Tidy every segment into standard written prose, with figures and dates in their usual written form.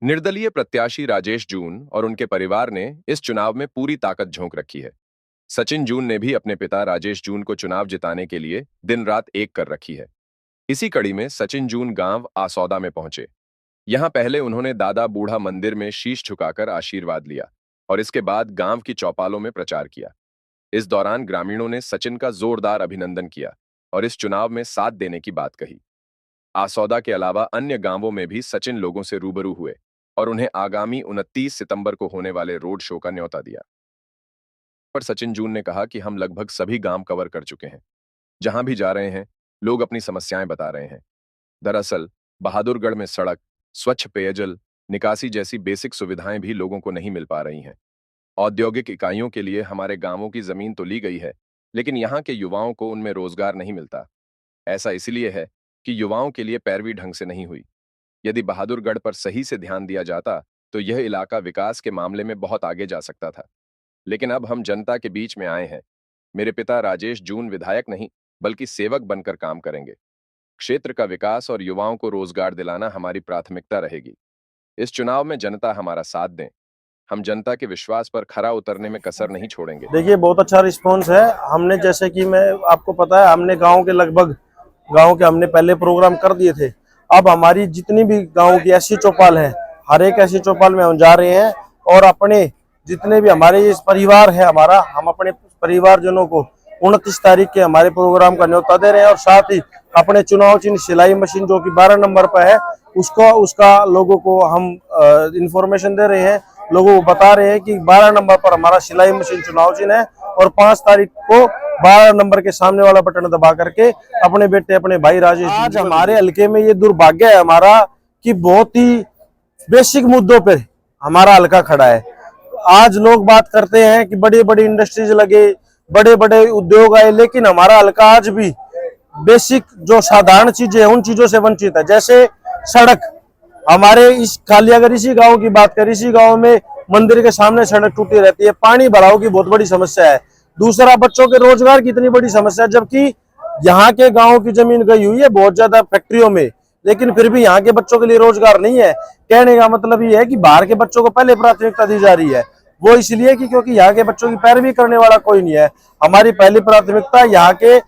निर्दलीय प्रत्याशी राजेश जून और उनके परिवार ने इस चुनाव में पूरी ताकत झोंक रखी है। सचिन जून ने भी अपने पिता राजेश जून को चुनाव जिताने के लिए दिन रात एक कर रखी है। इसी कड़ी में सचिन जून गांव आसौदा में पहुंचे। यहां पहले उन्होंने दादा बूढ़ा मंदिर में शीश झुकाकर आशीर्वाद लिया और इसके बाद गांव की चौपालों में प्रचार किया। इस दौरान ग्रामीणों ने सचिन का जोरदार अभिनंदन किया और इस चुनाव में साथ देने की बात कही। आसौदा के अलावा अन्य गांवों में भी सचिन लोगों से रूबरू हुए और उन्हें आगामी 29 सितंबर को होने वाले रोड शो का न्योता दिया। पर सचिन जून ने कहा कि हम लगभग सभी गांव कवर कर चुके हैं। जहां भी जा रहे हैं, लोग अपनी समस्याएं बता रहे हैं। दरअसल बहादुरगढ़ में सड़क, स्वच्छ पेयजल, निकासी जैसी बेसिक सुविधाएं भी लोगों को नहीं मिल पा रही हैं। औद्योगिक इकाइयों के लिए हमारे गांवों की जमीन तो ली गई है, लेकिन यहाँ के युवाओं को उनमें रोजगार नहीं मिलता। ऐसा इसलिए है कि युवाओं के लिए पैरवी ढंग से नहीं हुई। यदि बहादुरगढ़ पर सही से ध्यान दिया जाता तो यह इलाका विकास के मामले में बहुत आगे जा सकता था। लेकिन अब हम जनता के बीच में आए हैं। मेरे पिता राजेश जून विधायक नहीं, बल्कि सेवक बनकर काम करेंगे। क्षेत्र का विकास और युवाओं को रोजगार दिलाना हमारी प्राथमिकता रहेगी। इस चुनाव में जनता हमारा साथ दें। हम जनता के विश्वास पर खरा उतरने में कसर नहीं छोड़ेंगे। देखिए, बहुत अच्छा रिस्पांस है। हमने, जैसे कि मैं आपको पता है, हमने गांव के हमने पहले प्रोग्राम कर दिए थे। अब हमारी जितनी भी गांव की ऐसी चौपाल है, हर एक ऐसी चौपाल में हम जा रहे हैं और अपने जितने भी हमारे इस परिवार है हम अपने परिवारजनों को 29 तारीख के हमारे प्रोग्राम का न्योता दे रहे हैं और साथ ही अपने चुनाव चिन्ह सिलाई मशीन जो कि 12 नंबर पर है उसका लोगों को हम इंफॉर्मेशन दे रहे हैं। लोगों को बता रहे हैं कि 12 नंबर पर हमारा सिलाई मशीन चुनाव चिन्ह है और 5 तारीख को 12 नंबर के सामने वाला बटन दबा करके अपने बेटे, अपने भाई राजेश। आज हमारे हल्के में ये दुर्भाग्य है हमारा कि बहुत ही बेसिक मुद्दों पर हमारा हल्का खड़ा है। आज लोग बात करते हैं कि बड़ी बड़ी इंडस्ट्रीज लगे, बड़े बड़े उद्योग आए, लेकिन हमारा हल्का आज भी बेसिक जो साधारण चीजें हैं उन चीजों से वंचित है। जैसे सड़क, हमारे अगर इसी गांव की बात करें, इसी गांव में मंदिर के सामने सड़क टूटी रहती है। पानी भराव की बहुत बड़ी समस्या है। दूसरा, बच्चों के रोजगार की इतनी बड़ी समस्या है, जबकि यहाँ के गाँव की जमीन गई हुई है बहुत ज्यादा फैक्ट्रियों में, लेकिन फिर भी यहाँ के बच्चों के लिए रोजगार नहीं है। कहने का मतलब ये है कि बाहर के बच्चों को पहले प्राथमिकता दी जा रही है। वो इसलिए कि क्योंकि यहाँ के बच्चों की पैरवी करने वाला कोई नहीं है। हमारी पहली प्राथमिकता यहाँ के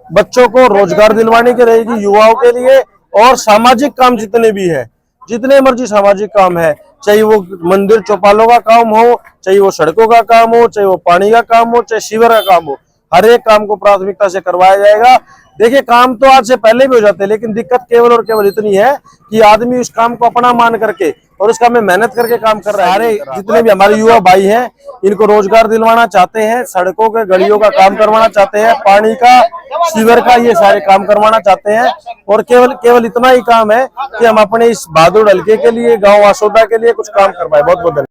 बच्चों को रोजगार दिलवाने की रहेगी, युवाओं के लिए। और सामाजिक काम जितने भी है, जितने मर्जी सामाजिक काम है, चाहे वो मंदिर चौपालों का काम हो, चाहे वो सड़कों का काम हो, चाहे वो पानी का काम हो, चाहे सीवर का काम हो, हर एक काम को प्राथमिकता से करवाया जाएगा। देखिए, काम तो आज से पहले भी हो जाते हैं, लेकिन दिक्कत केवल और केवल इतनी है कि आदमी उस काम को अपना मान करके और उसका में मेहनत करके काम कर रहा है। सारे जितने भी हमारे युवा भाई हैं, इनको रोजगार दिलवाना चाहते हैं, सड़कों के गलियों का काम करवाना चाहते हैं, पानी का, सीवर का, ये सारे काम करवाना चाहते हैं। और केवल इतना ही काम है कि हम अपने इस बहादुर हल्के के लिए, गाँव आसौदा के लिए कुछ काम करवाए। बहुत बहुत धन्यवाद।